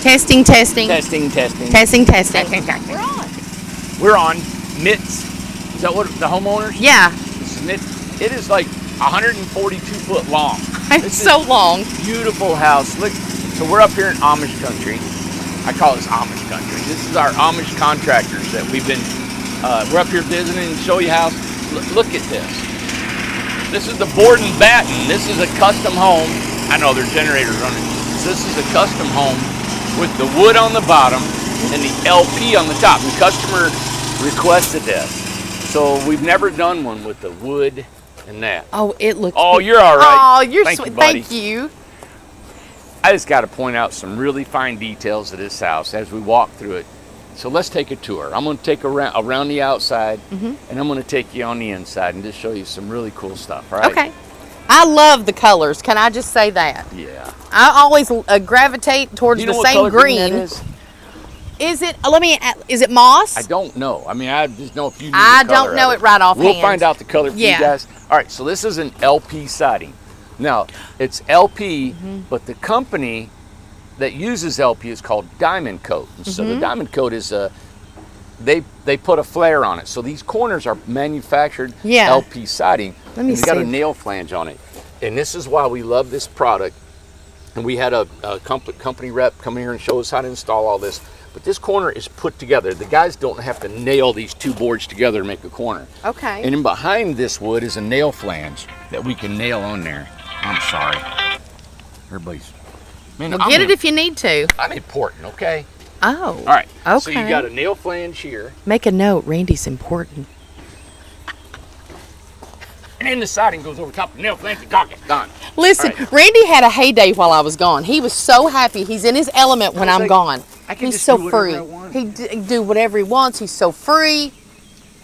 Testing, testing. Testing, testing. Testing, testing. We're on. We're on. Mitts. Is that what the homeowners? Yeah. This is Mitts. It is like 142 foot long. It's so long. Beautiful house. Look, so we're up here in Amish country. I call this Amish country. This is our Amish contractors that we've been, we're up here visiting and show you house. Look at this. This is the board and batten. This is a custom home. I know there's generators on it. So this is a custom home with the wood on the bottom and the LP on the top. The customer requested this. So we've never done one with the wood and that. Oh, it looks. Oh, you're all right. Oh, you're Thank sweet. you, buddy. Thank you. I just got to point out some really fine details of this house as we walk through it. So let's take a tour. I'm going to take around the outside, and I'm going to take you on the inside and just show you some really cool stuff, all right? Okay. I love the colors. Can I just say that? Yeah. I always gravitate towards the same green. That is it? Is it moss? I don't know. I mean, I just know if you. I don't know it right offhand. We'll find out the color for you guys. All right. So this is an LP siding. Now it's LP, but the company that uses LP is called Diamond Coat. And so the Diamond Coat is they put a flare on it. So these corners are manufactured LP siding. Let me see. It's got a nail flange on it. And this is why we love this product. And we had a company rep come here and show us how to install all this. But this corner is put together. The guys don't have to nail these two boards together to make a corner. Okay. And in behind this wood is a nail flange that we can nail on there. I'm sorry. Everybody's... Man, well, get it if you need to. I'm important, okay? Oh. All right. Okay. So you got a nail flange here. Make a note. Randy's important. And then the siding goes over top of the nail flange and cock it. Done. Listen, right. Randy had a heyday while I was gone. He was so happy. He's in his element when I'm gone. He's so free. He do whatever he wants. He's so free.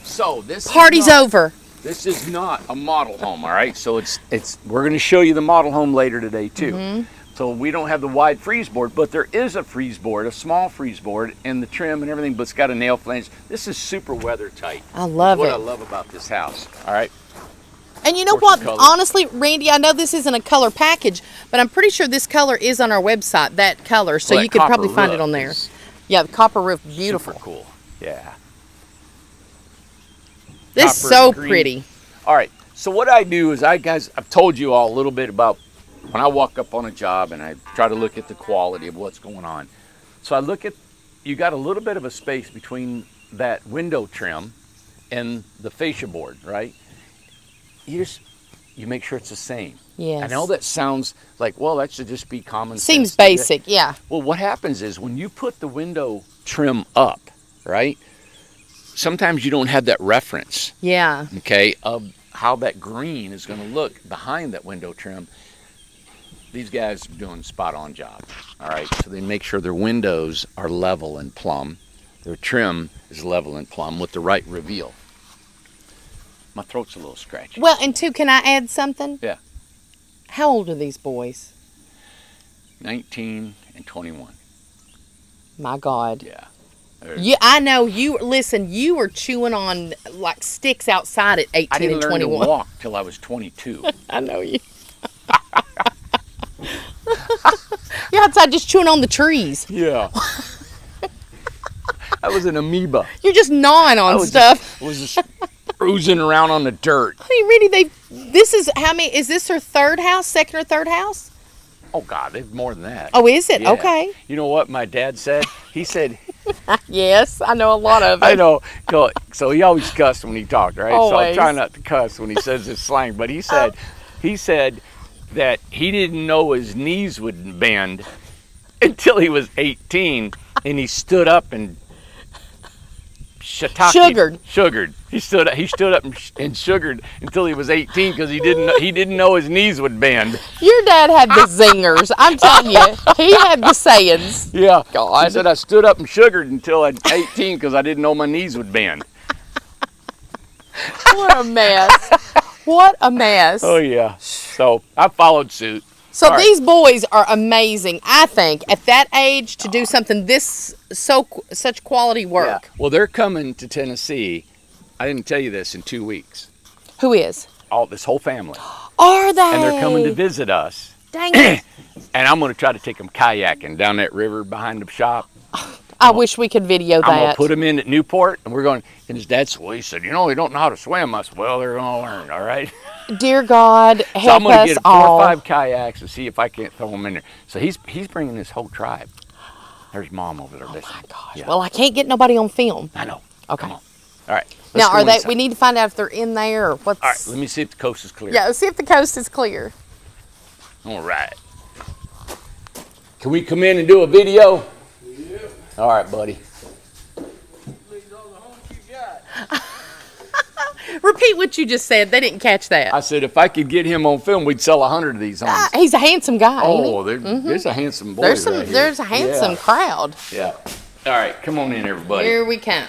So this party's over. This is not a model home, all right? So we're going to show you the model home later today too. So we don't have the wide freeze board, but there is a freeze board, a small freeze board, and the trim and everything, but it's got a nail flange. This is super weather tight. I love it. What I love about this house, all right? And you know what, honestly, Randy, I know this isn't a color package, but I'm pretty sure this color is on our website, that color, so you could probably find it on there. Yeah, the copper roof, beautiful. Super cool, yeah. This is so pretty. All right, so what I do is I've told you all a little bit about when I walk up on a job and I try to look at the quality of what's going on. So I look at, you got a little bit of a space between that window trim and the fascia board, right? You make sure it's the same. Yes. I know that sounds like, well, that should just be common sense. Seems basic, yeah. Well, what happens is when you put the window trim up, right? Sometimes you don't have that reference. Yeah. Okay, of how that green is going to look behind that window trim. These guys are doing a spot-on job. All right, so they make sure their windows are level and plumb. Their trim is level and plumb with the right reveal. My throat's a little scratchy. Well, and two, can I add something? Yeah. How old are these boys? 19 and 21. My God. Yeah. Yeah, I know you. Listen, you were chewing on like sticks outside at 18 and 21. I didn't learn to walk till I was 22. I know you. You're outside just chewing on the trees. Yeah. I was an amoeba. You're just gnawing on stuff. I was just cruising around on the dirt. I mean, really, this is how many? Is this her third house, second or third house? Oh God, they've more than that. Oh, is it? Yeah. Okay. You know what my dad said? He said. Yes, I know a lot of it. I know. So he always cussed when he talked, right? Always. So I'm trying not to cuss when he says his slang. But he said that he didn't know his knees would bend until he was 18, and he stood up and sugared. He stood up and sugared until he was 18 because he didn't know his knees would bend. Your dad had the zingers. I'm telling you, he had the sayings. Yeah. God. He said I stood up and sugared until I was 18 because I didn't know my knees would bend. What a mess. What a mess. Oh yeah. So I followed suit. So these boys are amazing. I think at that age to do something such quality work. Yeah. Well, they're coming to Tennessee. I didn't tell you this, in 2 weeks. Who is? This whole family. Are they? And they're coming to visit us Dang it. And I'm going to try to take them kayaking down that river behind the shop. I wish we could video that. I'm going to put them in at Newport, and we're going, and his dad said, well, he said, you know, they don't know how to swim. I said, well, they're going to learn, all right? Dear God, help us all. So I'm going to get 4 or 5 kayaks and see if I can't throw them in there. So he's bringing this whole tribe. There's Mom over there. Oh, listening. my gosh. Yeah. Well, I can't get nobody on film. I know. Okay. Come on. All right. Now, are they, we need to find out if they're in there or what's... All right, let me see if the coast is clear. Yeah, let's see if the coast is clear. All right. Can we come in and do a video? Yeah. All right, buddy. Repeat what you just said. They didn't catch that. I said if I could get him on film, we'd sell 100 of these homes. He's a handsome guy. Oh, there's a handsome boy. There's a handsome crowd. Yeah. All right, come on in, everybody. Here we come.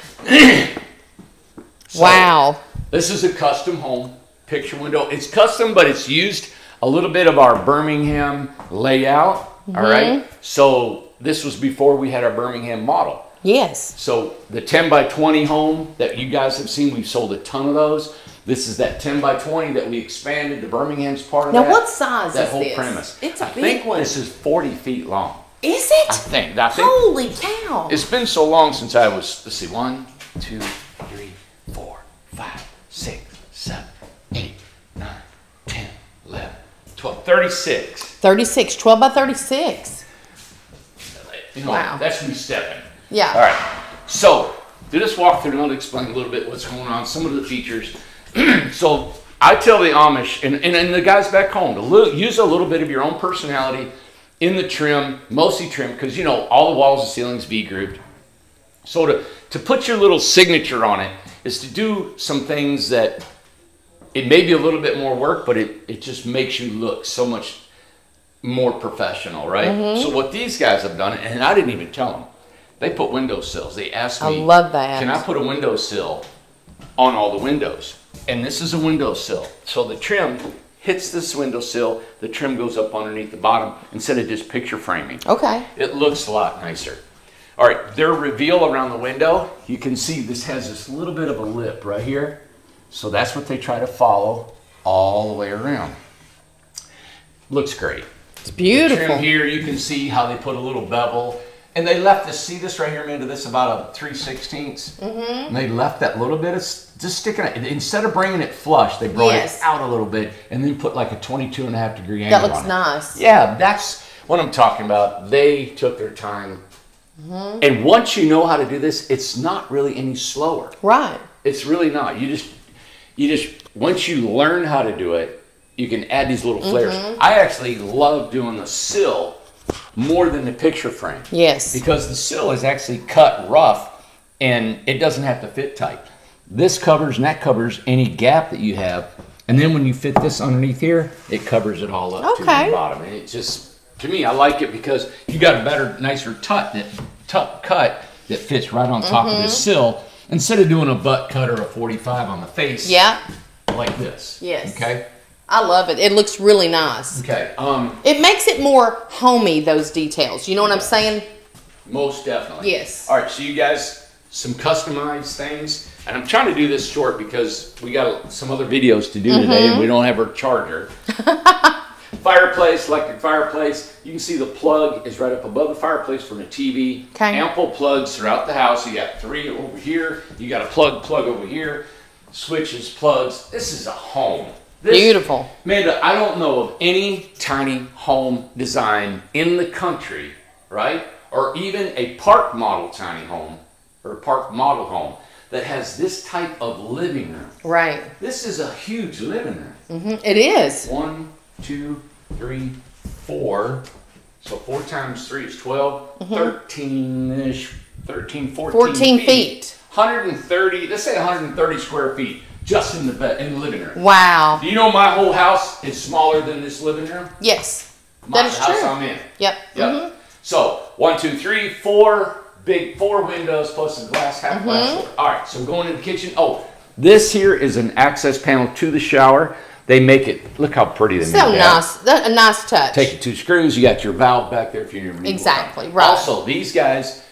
So, wow. This is a custom home picture window. It's custom, but it's used a little bit of our Birmingham layout. All right. So this was before we had our Birmingham model. Yes. So the 10 by 20 home that you guys have seen, we've sold a ton of those. This is that 10 by 20 that we expanded. The Birmingham's part of that. Now what size is this? That whole premise. It's a big think one. This is 40 feet long. Is it? I think. Holy cow. It's been so long since I was, let's see, 1, 2, 3, 4, 5, 6, 7, 8, 9, 10, 11, 12, 36. 36, 12 by 36. You know, Wow. That's me stepping. Yeah. All right. So, do this walkthrough and I'll explain a little bit what's going on, some of the features. So, I tell the Amish and the guys back home to use a little bit of your own personality in the trim, mostly trim, because, you know, all the walls and ceilings V-grouped. So, to put your little signature on it is to do some things that it may be a little bit more work, but it just makes you look so much more professional, right? So, what these guys have done, and I didn't even tell them, they put windowsills. They asked me, I love that. Can I put a windowsill on all the windows? And this is a windowsill. So the trim hits this windowsill, the trim goes up underneath the bottom instead of just picture framing. Okay. It looks a lot nicer. All right, their reveal around the window, you can see this has this little bit of a lip right here. So that's what they try to follow all the way around. Looks great. It's beautiful. The trim here, you can see how they put a little bevel. And they left this, see this right here, Amanda, this is about a 3/16. And they left that little bit of just sticking out. Instead of bringing it flush, they brought it out a little bit and then put like a 22.5 degree angle on it. That looks nice. Yeah, that's what I'm talking about. They took their time. And once you know how to do this, it's not really any slower. Right. It's really not. You just once you learn how to do it, you can add these little flares. I actually love doing the sill more than the picture frame. Yes. Because the sill is actually cut rough and it doesn't have to fit tight. This covers and that covers any gap that you have. And then when you fit this underneath here, it covers it all up to the bottom. And it just, to me, I like it because you got a better, nicer cut that fits right on top of this sill instead of doing a butt cut or a 45 on the face. Yeah. Like this. Yes. Okay. I love it. It looks really nice. Okay. It makes it more homey, those details. You know what I'm saying? Most definitely. Yes. All right, so you guys, some customized things. And I'm trying to do this short because we got some other videos to do today and we don't have our charger. Fireplace, electric fireplace. You can see the plug is right up above the fireplace from the TV. Okay. Ample plugs throughout the house. You got 3 over here. You got a plug over here. Switches, plugs. This is a home. Beautiful. Amanda, I don't know of any tiny home design in the country, right? Or even a park model tiny home or park model home that has this type of living room. Right. This is a huge living room. It is. 1, 2, 3, 4. So 4 times 3 is 12, 13-ish, 13, 14 feet. 130, let's say 130 square feet. Just in the living room. Wow. Do you know my whole house is smaller than this living room? Yes. My that is house true. I'm in. Yep. So 1, 2, 3, 4 big 4 windows plus a glass half glass door. All right. So going in the kitchen. Oh, this here is an access panel to the shower. They make it. Look how pretty they make it. So nice. A nice touch. Take your 2 screws. You got your valve back there for your removal. Exactly. Right. Also, these guys,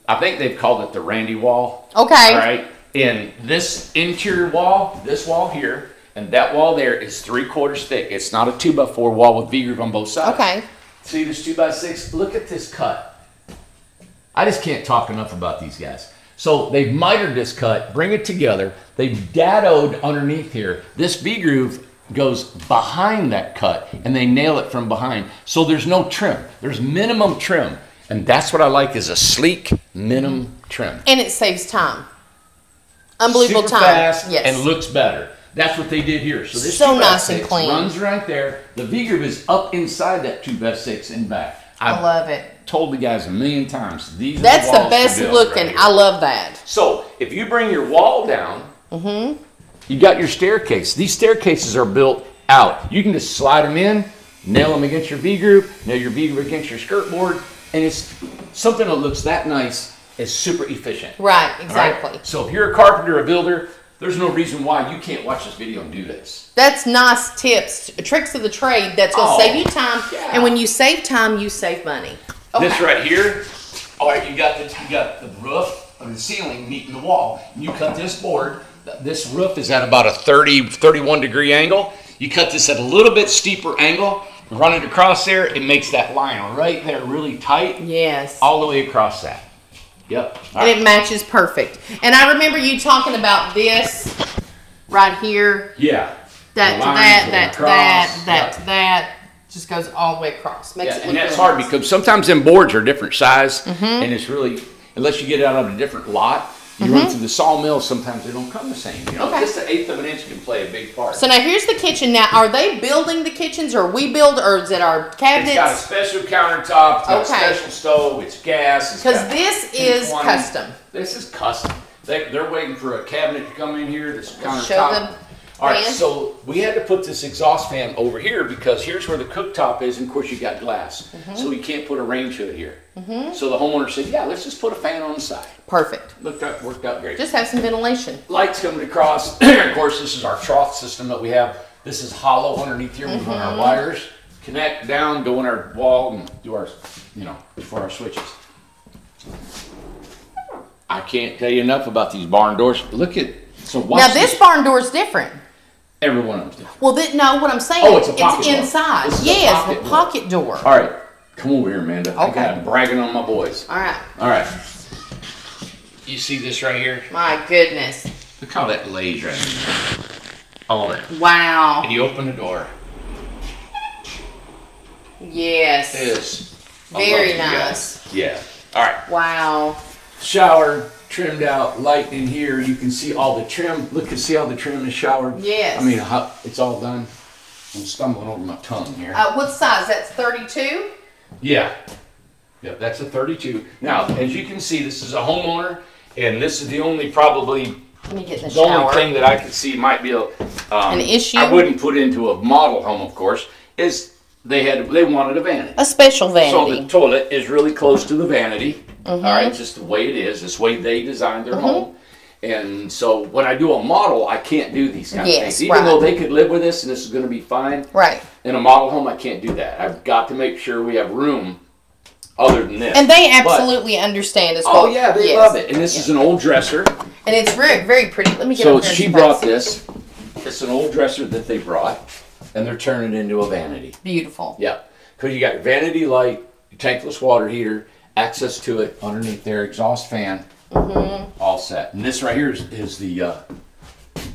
I think they've called it the Randy wall. Okay. All right. And this interior wall, this wall here, And that wall there is 3/4 thick. It's not a 2x4 wall with V-groove on both sides. Okay. See this 2x6? Look at this cut. I just can't talk enough about these guys. So they've mitered this cut, bring it together. They've dadoed underneath here. This V-groove goes behind that cut, and they nail it from behind. So there's no trim. There's minimum trim. And that's what I like, is a sleek minimum trim. And it saves time. Unbelievable Super time. fast, yes. and looks better. That's what they did here. So this so nice and clean. Runs right there. The V-groove is up inside that 2x6 and back. I love it. Told the guys a million times. That's the best looking. Right, I love that. So if you bring your wall down, you got your staircase. These staircases are built out. You can just slide them in, nail them against your V-groove, nail your V-groove against your skirt board, and it's something that looks that nice is super efficient. Right, exactly. Right? So if you're a carpenter, a builder, there's no reason why you can't watch this video and do this. That's nice tips, tricks of the trade that's going to save you time. Yeah. And when you save time, you save money. Okay. This right here, all right, you got the roof of the ceiling meeting the wall. You cut this board. This roof is at about a 31 degree angle. You cut this at a little bit steeper angle, run it across there. It makes that line right there really tight. Yes. All the way across that. Yep. And it matches perfect. And I remember you talking about this right here. Yeah. That to that, that. Just goes all the way across. Makes it look and that's really hard nice. because sometimes them boards are different size, and it's really, unless you get it out of a different lot, you run through the sawmill, sometimes they don't come the same. You know, just an 1/8 of an inch can play a big part. So now here's the kitchen. Now, are they building the kitchens, or we build, or is it our cabinets? It's got a special countertop, it's got a special stove, it's gas. Because this is custom. This is custom. They're waiting for a cabinet to come in here, this countertop. Show them. All right, so we had to put this exhaust fan over here because here's where the cooktop is, and of course you got glass. So you can't put a range hood here. So the homeowner said, yeah, let's just put a fan on the side. Perfect. Worked out great. Just have some ventilation. Lights coming across. Of course, this is our trough system that we have. This is hollow underneath here. We run our wires, connect down, go in our wall, and do our, for our switches. I can't tell you enough about these barn doors. Look at, so watch now this barn door is different. Every one of them. Well, no, what I'm saying, it's a pocket door. Inside. This is yes, a the pocket door. All right, come over here, Amanda. Okay. I'm bragging on my boys. All right. All right. You see this right here? My goodness. Look how that lays right in there. All that. Wow. And you open the door. Yes. It is. Very nice. Yeah. All right. Wow. Shower. Trimmed out, light in here. You can see all the trim. See how the trim is showered? Yes. I mean, it's all done. I'm stumbling over my tongue here. What size? That's 32? Yeah. Yeah, that's a 32. Now, as you can see, this is a homeowner, and this is the only only thing that I can see might be an issue. I wouldn't put into a model home, of course, is they wanted a vanity. A special vanity. So the toilet is really close to the vanity. All right, it's just the way it is. It's the way they designed their home. And so when I do a model, I can't do these kind of things. Even though they could live with this and this is going to be fine. Right. In a model home, I can't do that. I've got to make sure we have room other than this. And they absolutely understand as well. Oh, yeah, they love it. And this is an old dresser. And it's very, very pretty. Let me get So she brought this. It's an old dresser that they brought, and they're turning it into a vanity. Beautiful. Yeah. Because you got your vanity light, your tankless water heater, access to it underneath their exhaust fan, all set. And this right here is the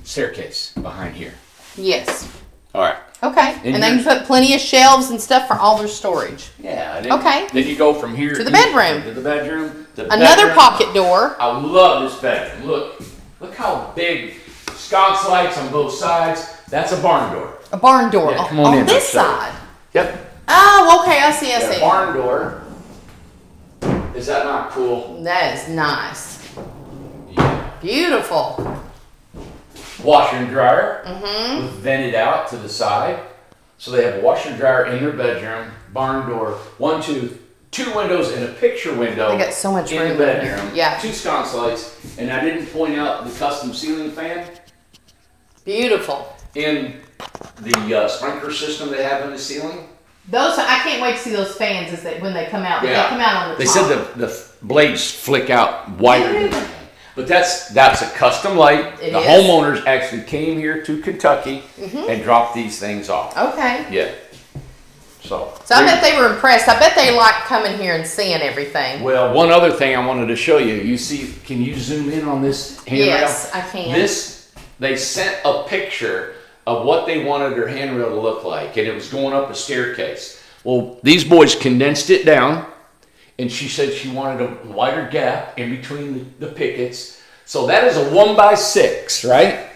staircase behind here. Yes. All right. Okay. And then you put plenty of shelves and stuff for all their storage. Yeah. Okay. Then you go from here to the bedroom. To the bedroom. Another pocket door. I love this bedroom. Look how big. Sconce lights on both sides. That's a barn door. A barn door. Yeah, come on on this side. Yep. Oh, okay. I see. I see. Barn door. Is that not cool? That is nice. Yeah. Beautiful. Washer and dryer. With vented out to the side. So they have a washer and dryer in their bedroom. Barn door. Two windows and a picture window. They got so much room in the bedroom. Yeah. 2 sconce lights. And I didn't point out the custom ceiling fan. Beautiful. In the sprinkler system they have in the ceiling. Those, I can't wait to see those fans when they come out. Yeah. They come out on the top. They said the blades flick out wider than that. But that's a custom light. The homeowners actually came here to Kentucky and dropped these things off. Okay. Yeah. So I bet they were impressed. I bet they liked coming here and seeing everything. Well, one other thing I wanted to show you. You see, can you zoom in on this handrail? Yes, I can. They sent a picture of what they wanted their handrail to look like, and it was going up a staircase. Well, these boys condensed it down, and she said she wanted a wider gap in between the pickets. So that is a 1x6, right?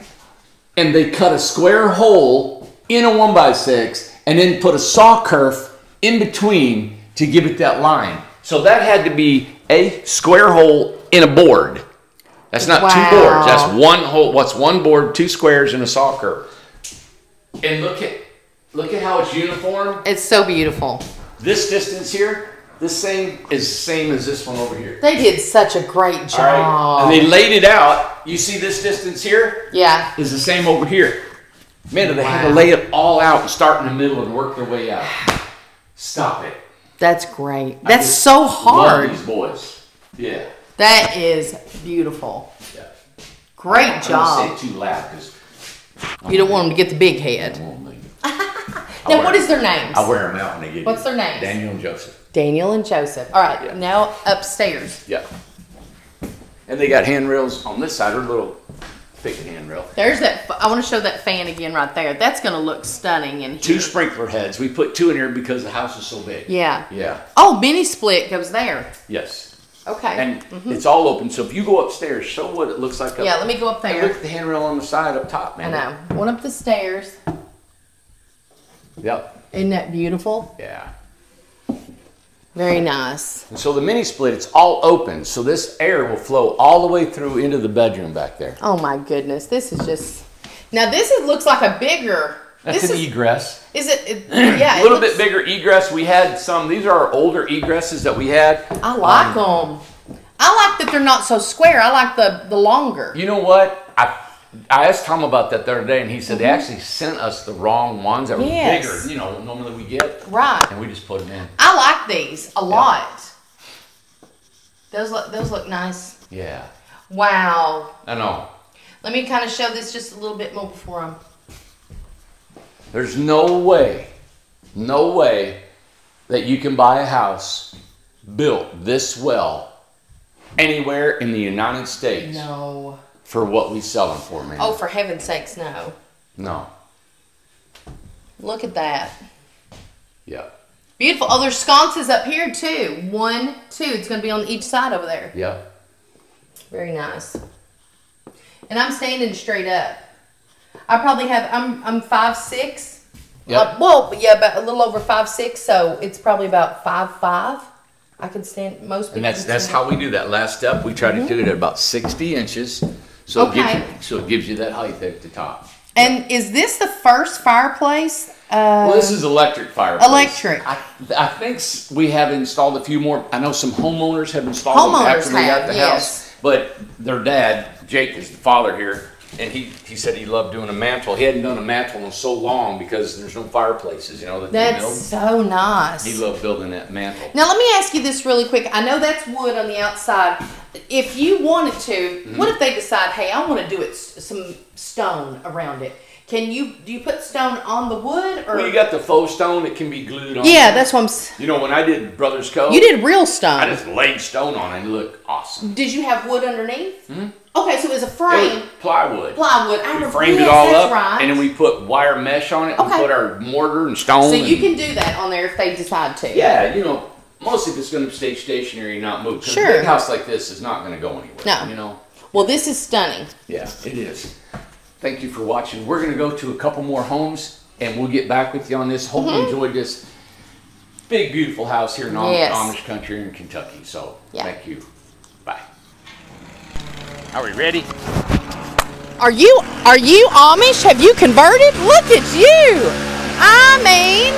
And they cut a square hole in a 1x6 and then put a saw kerf in between to give it that line. So that had to be a square hole in a board. That's not two boards. That's one hole. What's one board, two squares, and a saw kerf. And look at how it's uniform. It's so beautiful. This distance here, this same is the same as this one over here. They did such a great job. All right. And they laid it out. You see this distance here? Yeah. Is the same over here. Man, they had to lay it all out and start in the middle and work their way out. Stop it. That's great. That's so hard. Love these boys. Yeah. That is beautiful. Yeah. Great job. I don't say it too loud because you don't want them to get the big head. Now, what is their names? I wear them out when they get. What's their names? Daniel and Joseph. Daniel and Joseph. All right, now upstairs. Yeah. And they got handrails on this side, or a little picket handrail. There's that. I want to show that fan again right there. That's going to look stunning in here. 2 sprinkler heads. We put 2 in here because the house is so big. Yeah. Yeah. Oh, mini split goes there. Yes. Okay. And it's all open, so if you go upstairs, show what it looks like up. Yeah, let me go up there. Look at the handrail on the side up top, man. I know. One up the stairs. Yep. Isn't that beautiful? Yeah. Very nice. And so the mini split, it's all open, so this air will flow all the way through into the bedroom back there. Oh my goodness, this is just... Now this looks like a bigger... That's an egress. Is it? Yeah. A little bit bigger egress. We had some, these are our older egresses that we had. I like them. I like that they're not so square. I like the longer. You know what? I asked Tom about that the other day, and he said they actually sent us the wrong ones that were bigger. You know, normally we get. Right. And we just put them in. I like these a lot. Those look nice. Yeah. Wow. I know. Let me kind of show this just a little bit more before I'm... There's no way that you can buy a house built this well anywhere in the United States. No. For what we sell them for, man. Oh, for heaven's sakes, no. No. Look at that. Yeah. Beautiful. Oh, there's sconces up here too. 1, 2. It's going to be on each side over there. Yeah. Very nice. And I'm standing straight up. I probably have, I'm 5'6". Yep. Well, yeah, about a little over 5'6", so it's probably about 5'5". I can stand, most people. And that's how we do that last step. We try to do it at about 60 inches. So, it gives you that height at the top. And is this the first fireplace? Well, this is electric fireplace. Electric. I think we have installed a few more. I know some homeowners have installed them after we got the house. But their dad, Jake, is the father here. And he said he loved doing a mantle. He hadn't done a mantle in so long because there's no fireplaces, you know. That's so nice. He loved building that mantle. Now let me ask you this really quick. I know that's wood on the outside. If you wanted to, what if they decide, hey, I want to do it some stone around it? Do you put stone on the wood, or? Well, you got the faux stone that can be glued on. Yeah, that's what I'm. You know, when I did Brothers Cove, you did real stone. I just laid stone on it and it looked awesome. Did you have wood underneath? Okay, so it was a frame. It was plywood. Plywood. We framed it all up, and then we put wire mesh on it. Okay. We put our mortar and stone. So you can do that on there if they decide to. Yeah, you know, mostly if it's going to stay stationary and not move. Sure. A big house like this is not going to go anywhere. No. You know. Well, this is stunning. Yeah, it is. Thank you for watching. We're going to go to a couple more homes, and we'll get back with you on this. Hope you enjoyed this big, beautiful house here in Amish country in Kentucky. So, thank you. Bye. Are we ready? Are you Amish? Have you converted? Look at you. I mean,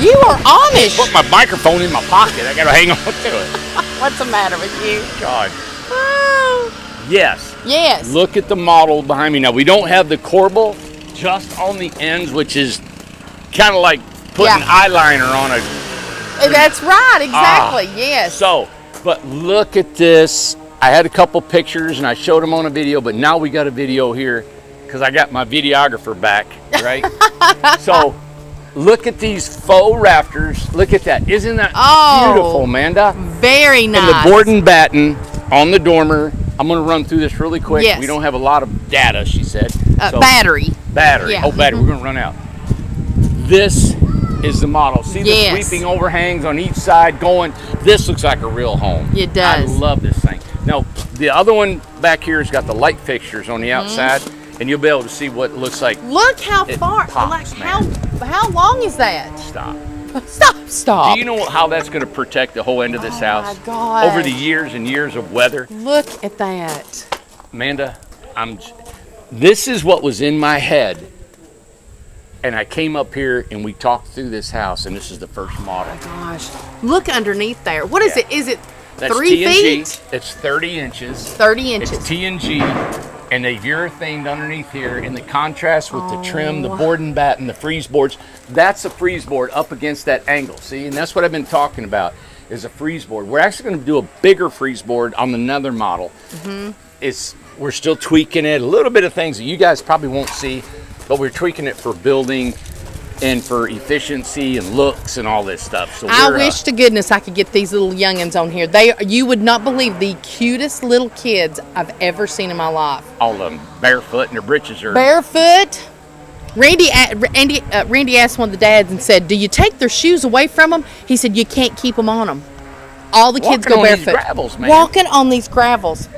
you are Amish. Put my microphone in my pocket. I got to hang on to it. What's the matter with you? God. Oh. Yes. Yes. Look at the model behind me. Now, we don't have the corbel just on the ends, which is kind of like putting eyeliner on a... That's right. Exactly. Yes. So, but look at this I had a couple pictures and I showed them on a video, but now we got a video here because I got my videographer back, right? So look at these faux rafters. Look at that. Isn't that beautiful, Amanda? Very nice. And the board and batten on the dormer. I'm going to run through this really quick. Yes. We don't have a lot of data, she said. So, battery. Battery. Yeah. Oh, battery. We're going to run out. This is the model. See the sweeping overhangs on each side going. This looks like a real home. It does. I love this thing. Now, the other one back here has got the light fixtures on the outside, and you'll be able to see what it looks like. Look how far. Pops, how long is that? Stop. Stop. Do you know how that's going to protect the whole end of this house? Oh my God. Over the years and years of weather. Look at that. Amanda, this is what was in my head. And I came up here and we talked through this house, and this is the first model. Oh my gosh. Look underneath there. What is it? Is it That's 3 TNG. feet? It's 30 inches. 30 inches. It's TNG, and they've urethaned underneath here in the contrast with the trim, the board and batten, the freeze boards. That's a freeze board up against that angle, see? And that's what I've been talking about, is a freeze board. We're actually going to do a bigger freeze board on another model. We're still tweaking it, a little bit of things that you guys probably won't see, but we're tweaking it for building and for efficiency and looks and all this stuff. So I wish to goodness I could get these little youngins on here. You would not believe the cutest little kids I've ever seen in my life. all of them barefoot, and their britches are barefoot. Randy asked one of the dads and said, "Do you take their shoes away from them?" He said, "You can't keep them on them." All the kids go barefoot. Walking on these gravels, man. Walking on these gravels.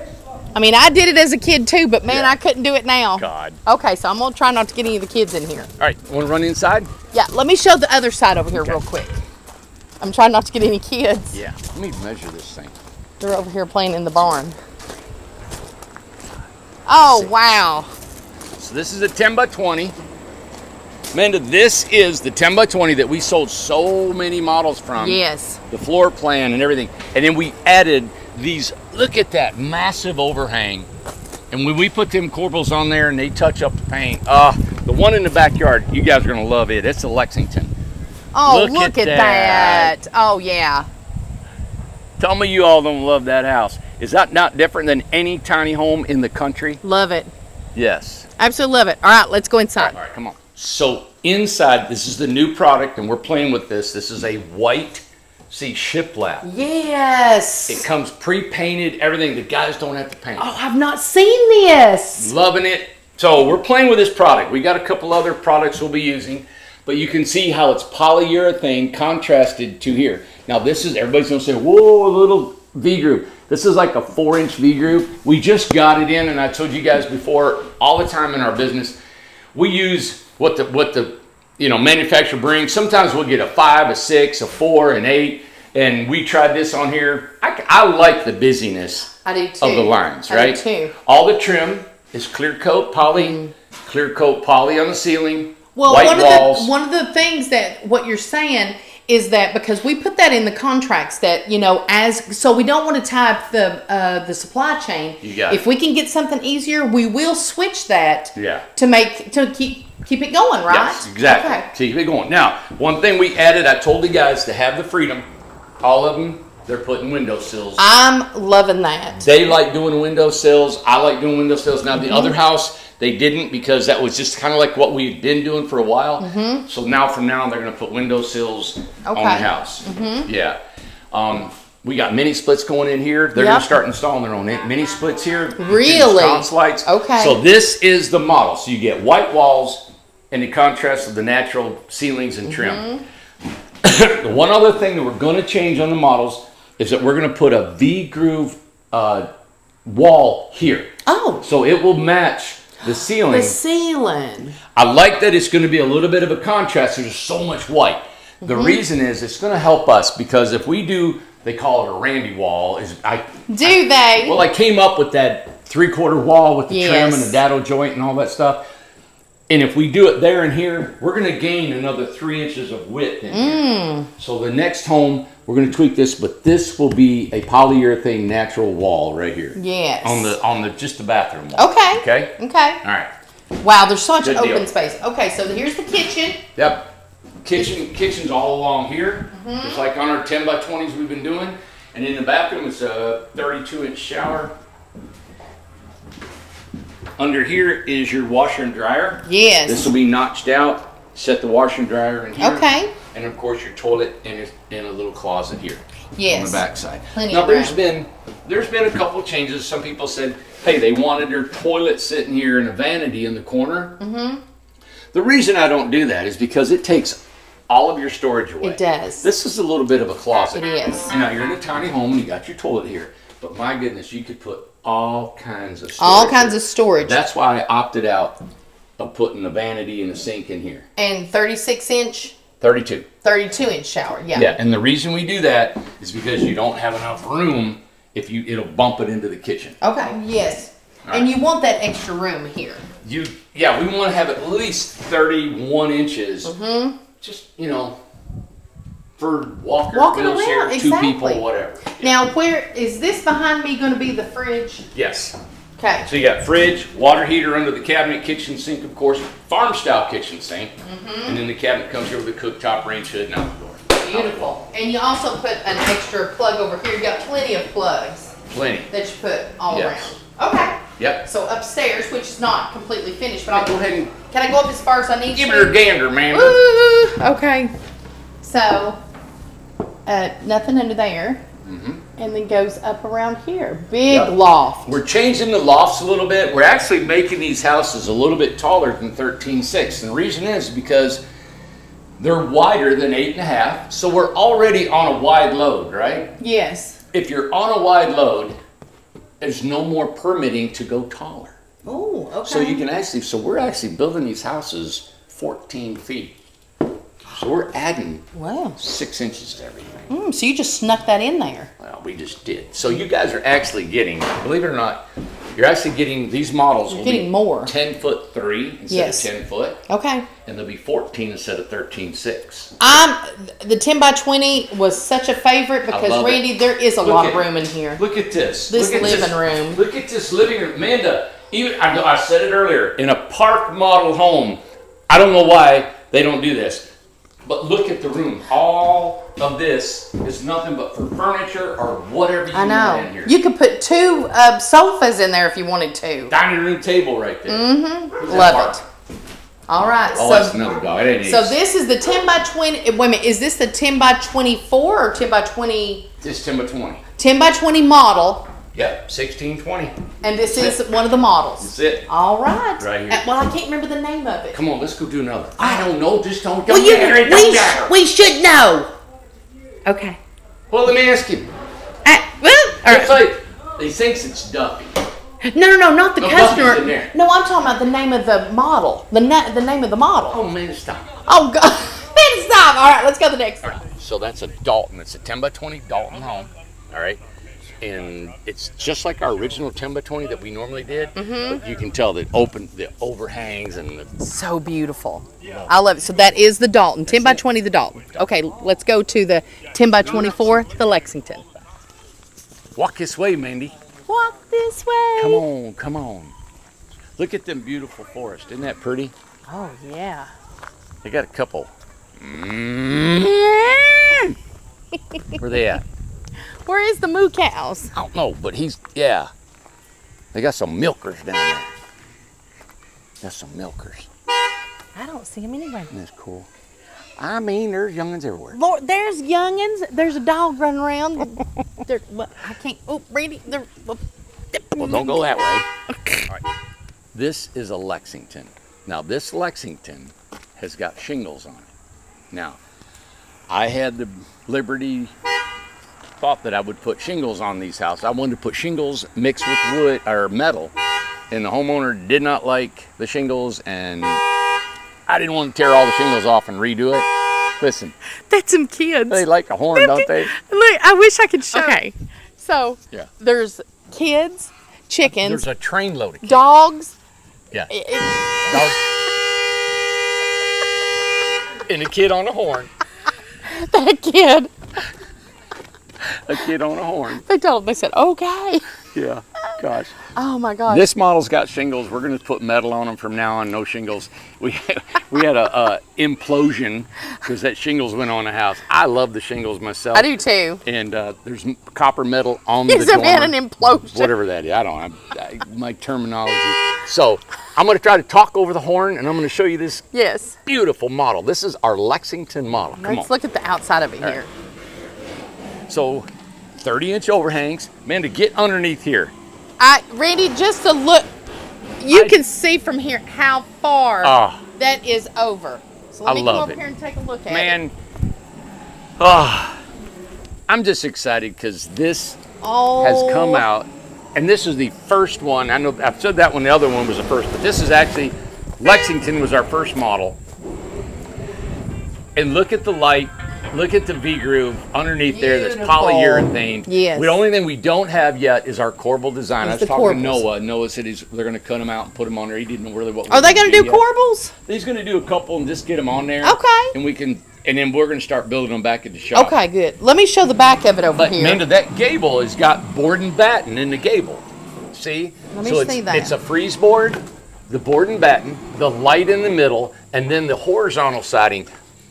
I mean, I did it as a kid too, but man, I couldn't do it now. God. Okay, so I'm gonna try not to get any of the kids in here. All right, want to run inside? Yeah, let me show the other side over here real quick. I'm trying not to get any kids. Yeah, let me measure this thing. They're over here playing in the barn. Oh, wow. So this is a 10 by 20. Amanda, this is the 10 by 20 that we sold so many models from. Yes. The floor plan and everything. And then we added these, look at that massive overhang. And when we put them corbels on there and they touch up the paint, the one in the backyard, you guys are going to love it. It's a Lexington. Oh, look at that. Oh, yeah. Tell me you all don't love that house. Is that not different than any tiny home in the country? Love it. Yes. Absolutely love it. All right, let's go inside. All right, come on. So inside, this is the new product, and we're playing with this. This is a white, see, shiplap. Yes. It comes pre-painted, everything. The guys don't have to paint. Oh, I've not seen this. Loving it. So we're playing with this product. We got a couple other products we'll be using, but you can see how it's polyurethane contrasted to here. Now this is, everybody's gonna say, whoa, a little V-groove. This is like a 4-inch V-groove. We just got it in, and I told you guys before, all the time in our business, we use what the manufacturer brings. Sometimes we'll get a 5, a 6, a 4, an 8, and we tried this on here. I like the busyness I do too. of the lines, right? I do too. All the trim is clear coat poly, clear coat poly on the ceiling. Well, white walls. one of the things that what you're saying is that because we put that in the contracts that so we don't want to tie up the supply chain. You got it. If we can get something easier, we will switch that. Yeah. To keep it going, right? Yes, exactly. Okay. Keep it going. Now, one thing we added, I told the guys to have the freedom. All of them, they're putting windowsills. I'm loving that. They like doing windowsills. I like doing windowsills. Now, the other house, they didn't, because that was just kind of like what we've been doing for a while. So now, from now on, they're going to put windowsills on the house. Yeah. We got mini splits going in here. They're going to start installing their own mini splits here. Really? Sconce lights. Okay. So this is the model. So you get white walls and the contrast of the natural ceilings and trim. The one other thing that we're going to change on the models is that we're going to put a V-groove wall here. Oh. So it will match the ceiling. The ceiling. I like that it's going to be a little bit of a contrast. There's so much white. The reason is it's going to help us, because if we do, they call it a Randy wall. Well, I came up with that 3/4 wall with the trim and the dado joint and all that stuff. And if we do it there and here, we're going to gain another 3 inches of width in here. So the next home, we're going to tweak this, but this will be a polyurethane natural wall right here. Yes. On the just the bathroom wall. Okay. Okay. Okay. All right. Wow, there's such Good open deal. space. Okay, so here's the kitchen. Yep. Kitchen's all along here, just like on our 10 by 20s we've been doing. And in the bathroom, it's a 32-inch shower. Under here is your washer and dryer. Yes. This will be notched out. Set the washer and dryer in here. Okay. And of course your toilet in a little closet here. Yes. On the back side. Plenty now of there's room. been a couple changes. Some people said, hey, they wanted their toilet sitting here in a vanity in the corner. Mm-hmm. The reason I don't do that is because it takes all of your storage away. It does. This is a little bit of a closet. It is. Now you're in a tiny home and you got your toilet here. But my goodness, you could put all kinds of storage. All kinds of storage. That's why I opted out of putting a vanity and a sink in here. And 36-inch? 32. 32-inch shower, yeah. Yeah, and the reason we do that is because you don't have enough room if it'll bump it into the kitchen. Okay, yes. Right. And you want that extra room here. Yeah, we want to have at least 31 inches. Mm-hmm. Just, for walking wheelchair, around, two exactly. people, whatever. Yeah. Now, where is this behind me going to be the fridge? Yes. Okay. So you got fridge, water heater under the cabinet, kitchen sink, of course, farm style kitchen sink, and then the cabinet comes here with a cooktop, range hood, and out the door. Beautiful. And you also put an extra plug over here. You got plenty of plugs. Plenty. That you put all Yes. around. Okay. Yep. So upstairs, which is not completely finished, but I'll Go ahead and can I go up as far as I need give to? her a gander, man. Ooh, okay. So, nothing under there. And then goes up around here. Big loft. We're changing the lofts a little bit. We're actually making these houses a little bit taller than 13.6. And the reason is because they're wider than 8.5. So we're already on a wide load, right? Yes. If you're on a wide load, there's no more permitting to go taller. Oh, okay. So you can so we're actually building these houses 14 feet. So we're adding 6 inches to everything. So you just snuck that in there. Well, we just did. So you guys are actually getting, believe it or not, you're actually getting these models. You're getting more. 10'3" instead of 10 foot. Okay. And they'll be 14 instead of 13.6. The 10 by 20 was such a favorite because Randy, there is a lot of room in here. Look at this. This living room. Look at this living room. Amanda, even I said it earlier, in a park model home, I don't know why they don't do this. But look at the room. All of this is nothing but for furniture or whatever you want in here. You could put 2 sofas in there if you wanted to. Dining room table right there. Love it. All right. Oh, that's another dog. It ain't so this is the 10 by 20. Wait a minute. Is this the 10 by 24 or 10 by 20? This is 10 by 20. 10 by 20 model. Yep, 1620. And this is one of the models. That's it. All right. Right here. Well, I can't remember the name of it. Come on, let's go do another. I don't know. Just don't we should know. Okay. Well, let me ask you. It's like, he thinks it's Duffy. No, not the customer. In there. No, I'm talking about the name of the model. The name of the model. Oh, man, stop. Oh, God. Man, stop. All right, let's go to the next one. So that's a Dalton. It's a 10 by 20 Dalton home. All right. And it's just like our original 10 by 20 that we normally did. But you can tell the overhangs and the... So beautiful. I love it. So that is the Dalton. 10 by 20, the Dalton. Okay, let's go to the 10 by 24, the Lexington. Walk this way, Mandy. Walk this way. Come on. Look at them beautiful forests. Isn't that pretty? Oh, yeah. They got a couple. Where they at? Where is the moo cows? I don't know, but they got some milkers down there. Got some milkers. I don't see them anywhere. That's cool. I mean, there's youngins everywhere. Lord, there's youngins. There's a dog running around. I can't. Oh, Randy. Well, don't go that way. Okay. All right. This is a Lexington. Now, this Lexington has got shingles on it. Now, I had the thought that I would put shingles on these houses. I wanted to put shingles mixed with wood or metal, and the homeowner did not like the shingles, and I didn't want to tear all the shingles off and redo it. Listen, that's some kids. They like a horn, don't they? Look, I wish I could show. Okay, so there's kids, chickens. There's a trainload of kids. Dogs. Yeah. Dogs. And a kid on a horn. That kid. A kid on a horn. They said, okay. Yeah. gosh. Oh my gosh. This model's got shingles. We're going to put metal on them from now on. No shingles. We had a implosion because that shingles went on the house. I love the shingles myself. I do too. And there's copper metal on the dormer. He's had an implosion. Whatever that is. I don't know. My terminology. So I'm going to try to talk over the horn, and I'm going to show you this beautiful model. This is our Lexington model. Let's look at the outside of it here. So 30-inch overhangs. Man, to get underneath here. Randy, just to look, you can see from here how far that is over. So let me come over here and take a look at it. Man, I'm just excited because this has come out, and this is the first one. I know I've said that one, the other one was the first, but this is actually, Lexington was our first model. And look at the light. Look at the V-groove underneath there that's polyurethane. Yes. The only thing we don't have yet is our corbel design. I was talking to Noah. Noah said they're going to cut them out and put them on there. He didn't know really what. Are they going to do corbels? He's going to do a couple and just get them on there. Okay. And then we're going to start building them back at the shop. Okay, good. Let me show the back of it over here. Amanda, that gable has got board and batten in the gable. See? Let me see that. It's a freeze board, the board and batten, the light in the middle, and then the horizontal siding.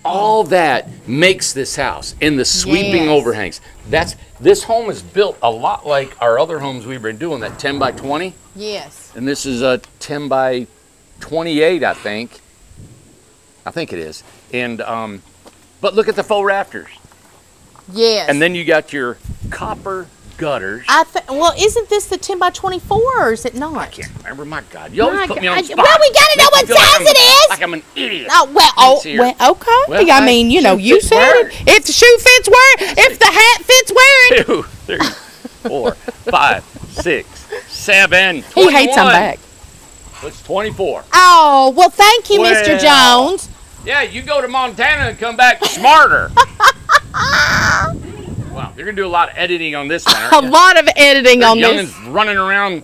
All that makes this house in the sweeping overhangs. This home is built a lot like our other homes we've been doing, that 10 by 20. Yes. And this is a 10 by 28, I think. I think it is. And but look at the faux rafters. Yes. And then you got your copper gutters. Well, isn't this the 10 by 24 or is it not? I can't remember. My God, you always put me on the spot. Well, we gotta know what size it is. Like I'm an idiot. Okay. Well, I mean, you know, you said it. If the shoe fits, wear it. If the hat fits, wear it. 2, 3, 4, 5, 6, 7. 21. He hates I'm back. It's 24. Oh, well, thank you, Mr. Jones. Yeah, you go to Montana and come back smarter. Wow, you're going to do a lot of editing on this one, aren't you? A lot of editing on this. Youngins running around.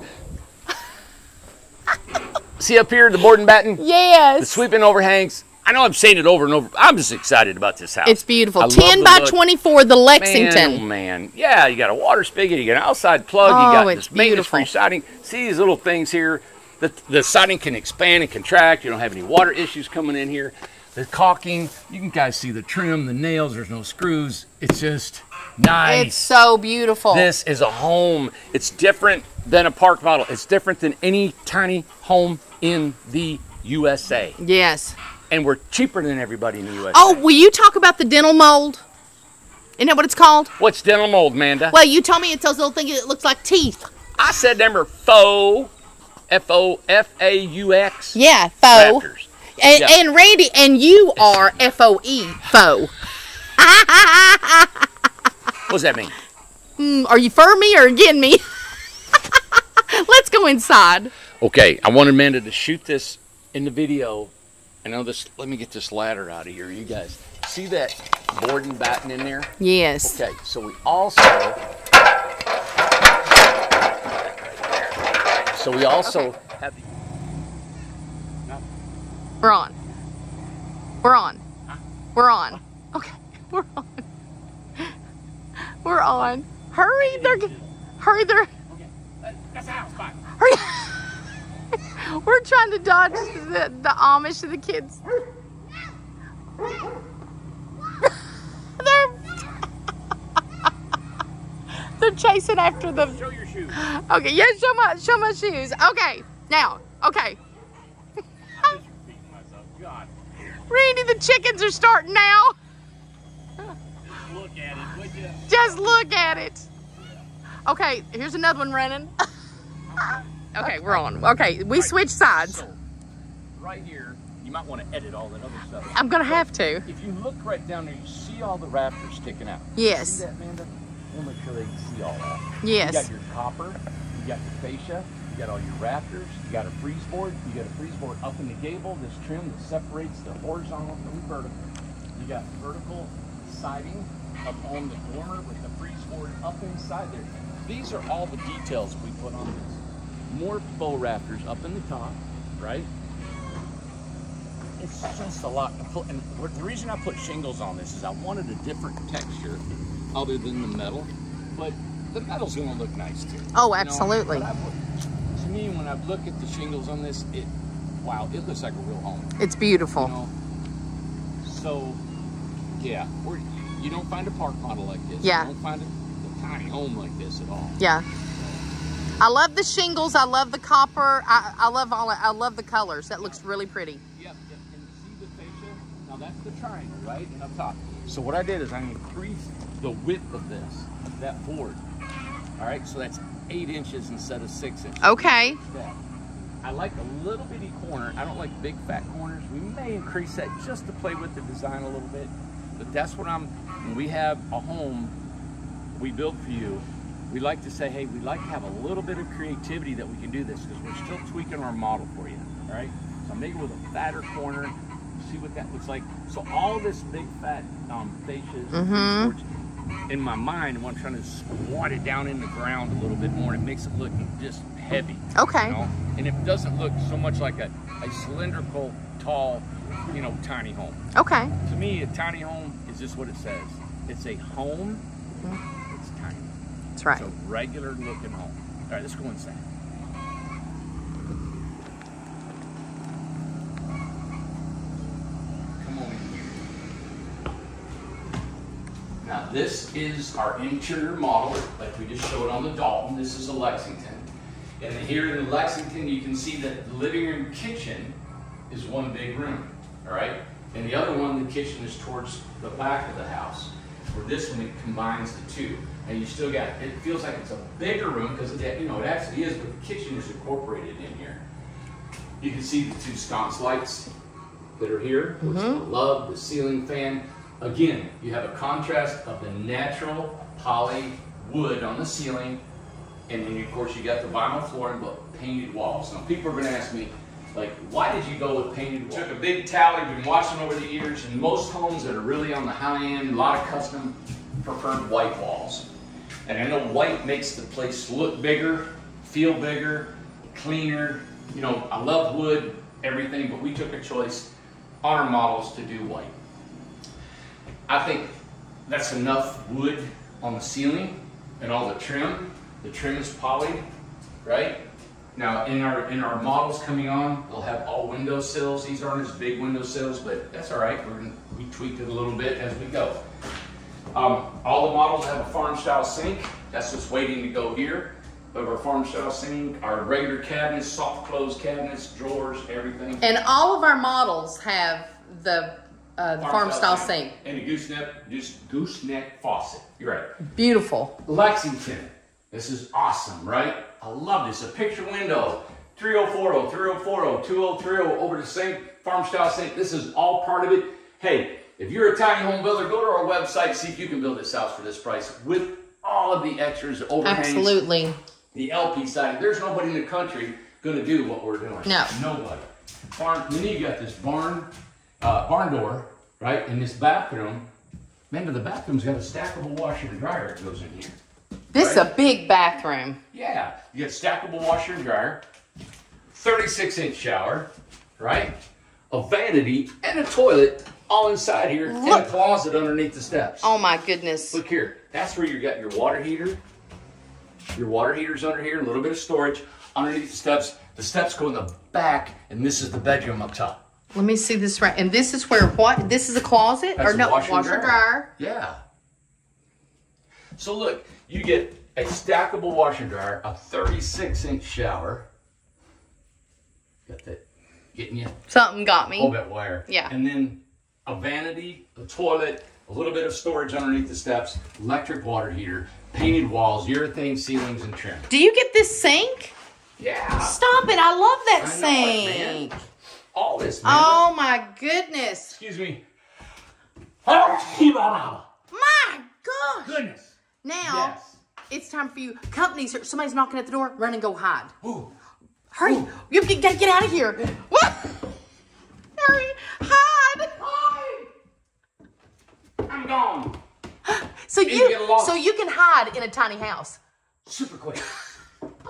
See up here, the board and batten? Yes. The sweeping overhangs. I know I've seen it over and over. I'm just excited about this house. It's beautiful. 10 by 24, the Lexington. Man, oh man. Yeah, you got a water spigot, you got an outside plug, you got this maintenance-free siding. See these little things here? The siding can expand and contract. You don't have any water issues coming in here. The caulking, you can guys see the trim, the nails, there's no screws. It's just nice. It's so beautiful. This is a home. It's different than a park model. It's different than any tiny home in the USA. Yes. And we're cheaper than everybody in the USA. Oh, will you talk about the dental mold? Isn't that what it's called? What's dental mold, Amanda? Well, you told me it's those little things that looks like teeth. I said them are faux, F-O-F-A-U-X. Yeah, faux. Raptors. And Randy, and you are F-O-E, faux. What does that mean? Are you for me or against me? Let's go inside. Okay, I want Amanda to shoot this in the video. I know this. Let me get this ladder out of here. You guys see that board and batten in there? Yes. Okay, so we also. Have the. We're on. We're on. We're on. Okay, we're on. We're on. Hurry, hurry, Okay, that's the house. Bye. Hurry. We're trying to dodge the Amish and the kids. They're chasing after them. Show your shoes. Okay, yeah, show my shoes. Okay, now, okay. God. Randy, the chickens are starting now. Just look at it, would you? Just look at it. Okay, here's another one running. Okay, we're on. Okay, we switched sides. So, right here, you might want to edit all that other stuff. I'm going to have to. If you look right down there, you see all the rafters sticking out. Yes. See that, Amanda? We'll make sure they can see all that. Yes. You got your copper, you got your fascia, you got all your rafters, you got a freeze board, you got a freeze board up in the gable, this trim that separates the horizontal from the vertical. You got vertical siding up on the dormer with the freeze board up inside there. These are all the details we put on this. More faux rafters up in the top, right? It's just a lot. And the reason I put shingles on this is I wanted a different texture other than the metal. But the metal's gonna look nice too. Oh, absolutely. You know? To me, when I look at the shingles on this, wow, it looks like a real home. It's beautiful. You know? So, yeah, you don't find a park model like this. Yeah. You don't find a tiny home like this at all. Yeah. I love the shingles. I love the copper. I love all. I love the colors. That looks really pretty. Yep. And see the fascia? Now that's the triangle, right? And up top. So what I did is I increased the width of that board. All right. So that's 8 inches instead of 6 inches. Okay. I like a little bitty corner. I don't like big fat corners. We may increase that just to play with the design a little bit. But that's what when we have a home we build for you, we like to say, hey, we like to have a little bit of creativity that we can do this because we're still tweaking our model for you, all right? So I'm making it with a fatter corner. See what that looks like. So all this big fat fascias in my mind, I'm trying to squat it down in the ground a little bit more, and it makes it look just heavy. Okay. You know? And it doesn't look so much like a cylindrical, tall, you know, tiny home. Okay. To me, a tiny home is just what it says. It's a home. It's tiny. That's right. It's a regular looking home. All right, let's go inside. Come on in here. Now, this is our interior model, like we just showed on the Dalton. This is a Lexington. And here in the Lexington, you can see that the living room kitchen is one big room, all right? And the other one, the kitchen, is towards the back of the house. Where this one, it combines the two. And you still got, it feels like it's a bigger room because it actually is, but the kitchen is incorporated in here. You can see the 2 sconce lights that are here, which I love, the ceiling fan. Again, you have a contrast of the natural poly wood on the ceiling, and then of course you got the vinyl flooring but painted walls. Now people are going to ask me, like, why did you go with painted walls? Took a big tally, been watching over the years, and most homes that are really on the high end, a lot of custom, preferred white walls. And I know white makes the place look bigger, feel bigger, cleaner. You know, I love wood, everything, but we took a choice on our models to do white. I think that's enough wood on the ceiling and all the trim. The trim is poly, right? Now in our models coming on, they'll have all windowsills. These aren't as big windowsills, but that's all right. We tweaked it a little bit as we go. All the models have a farm style sink. That's just waiting to go here. We have our farm style sink, our regular cabinets, soft close cabinets, drawers, everything. And all of our models have the farm style sink. And a gooseneck faucet. You're right. Beautiful. Lexington. This is awesome, right? I love this. A picture window. 3040, 3040, 2030 over the sink, farm style sink. This is all part of it. Hey, if you're a tiny home builder, go to our website, see if you can build this house for this price with all of the extras, the overhangs. Absolutely. The LP siding. There's nobody in the country going to do what we're doing. No. Nobody. Then you got this barn door, right? In this bathroom. Remember, the bathroom's got a stackable washer and dryer that goes in here. This is a big bathroom. Yeah. You got stackable washer and dryer, 36-inch shower, right? A vanity and a toilet all inside here, and a closet underneath the steps. Oh my goodness. Look here. That's where you got your water heater. Your water heater's under here, a little bit of storage underneath the steps. The steps go in the back, and this is the bedroom up top. Let me see this right. And this is where what? This is a closet? That's or no, washer dryer? Yeah. So look, you get a stackable washer and dryer, a 36-inch shower. Got that getting you? Something got me. Hold that wire. Yeah. And then a vanity, a toilet, a little bit of storage underneath the steps, electric water heater, painted walls, urethane ceilings, and trim. Do you get this sink? Yeah. Stop it. I love that It, sink. man. All this, man. Oh my goodness. Excuse me. My gosh. Goodness. Now, it's time for you. Companies, somebody's knocking at the door, run and go hide. Ooh. Hurry. Ooh. You gotta get out of here. What? Hurry. Hide. I'm gone. So you can hide in a tiny house. Super quick.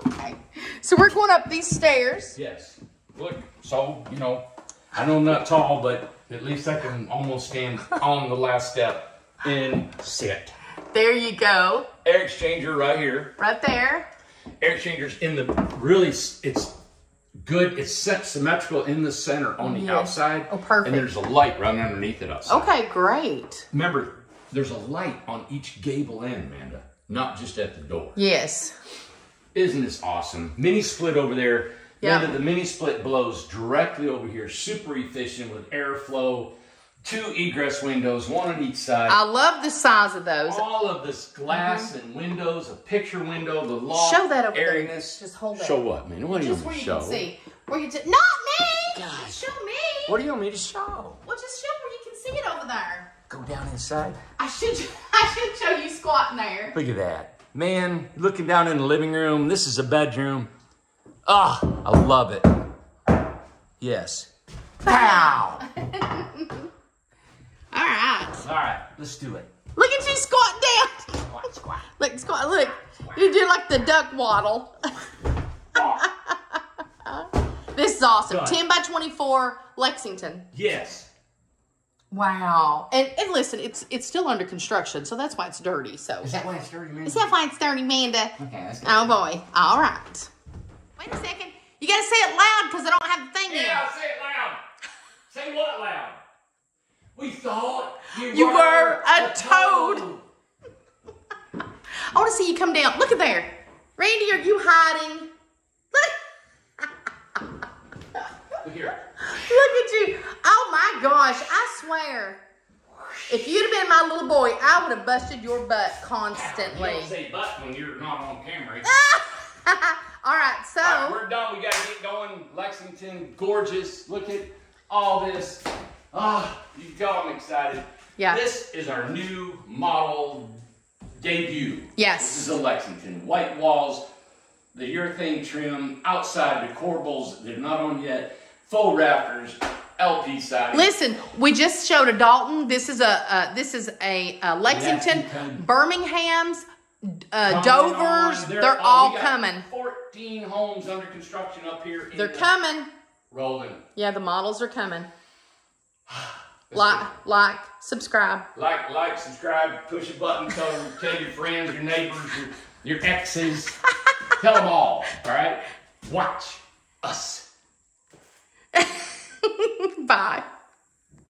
Okay. So we're going up these stairs. Yes. Look, so, you know, I know I'm not tall, but at least I can almost stand on the last step and sit. There you go. air exchanger right here. Right there. Air exchangers in the, really, it's good. It's symmetrical in the center on the outside. Oh, perfect. And there's a light right underneath it outside. Okay, great. Remember, there's a light on each gable end, Amanda, not just at the door. Yes. Isn't this awesome? Mini split over there. Yeah. Amanda, the mini split blows directly over here. Super efficient with airflow. 2 egress windows, 1 on each side. I love the size of those. All of this glass and windows, a picture window, the loft, show that over airiness. there. Just hold that. Show what, man? What do you Just want where me you to can show? see. Where you just, not me! God. Show me! What do you want me to show? Well, just show where you can see it over there. Go down inside. I should show you squatting there. Look at that. Man, looking down in the living room. This is a bedroom. Ah, I love it. Yes. Pow! All right. All right, let's do it. Look at you squatting down. Squat, squat. Look, squat. Look. You do like the duck waddle. This is awesome. Done. 10 by 24 Lexington. Yes. Wow. And listen, it's still under construction, so that's why it's dirty. So Is that why it's dirty, man? is that why it's dirty, Amanda? Okay, that's good. Oh boy. All right. Wait a second. You gotta say it loud because I don't have the thing in. Yeah, say it loud. Say what loud? We thought You were a toad. I want to see you come down. Look at there. Randy, are you hiding? Look here. Look at you. Oh my gosh. I swear. If you'd have been my little boy, I would have busted your butt constantly. You don't say butt when you're not on camera. All right, so. All right, we're done. We got to get going. Lexington, gorgeous. Look at all this. Ah, you can tell I'm excited. Yeah. This is our new model debut. Yes. This is a Lexington. White walls, the urethane trim, outside the corbels, they're not on yet. Faux rafters, LP siding. Listen, we just showed a Dalton. This is a Lexington, Birmingham's, Dover's. They're all coming. 14 homes under construction up here. They're coming. Rolling. Yeah, the models are coming. Like, subscribe. Like, subscribe, push a button, tell your friends, your neighbors, your exes. Tell them all right? Watch us. Bye.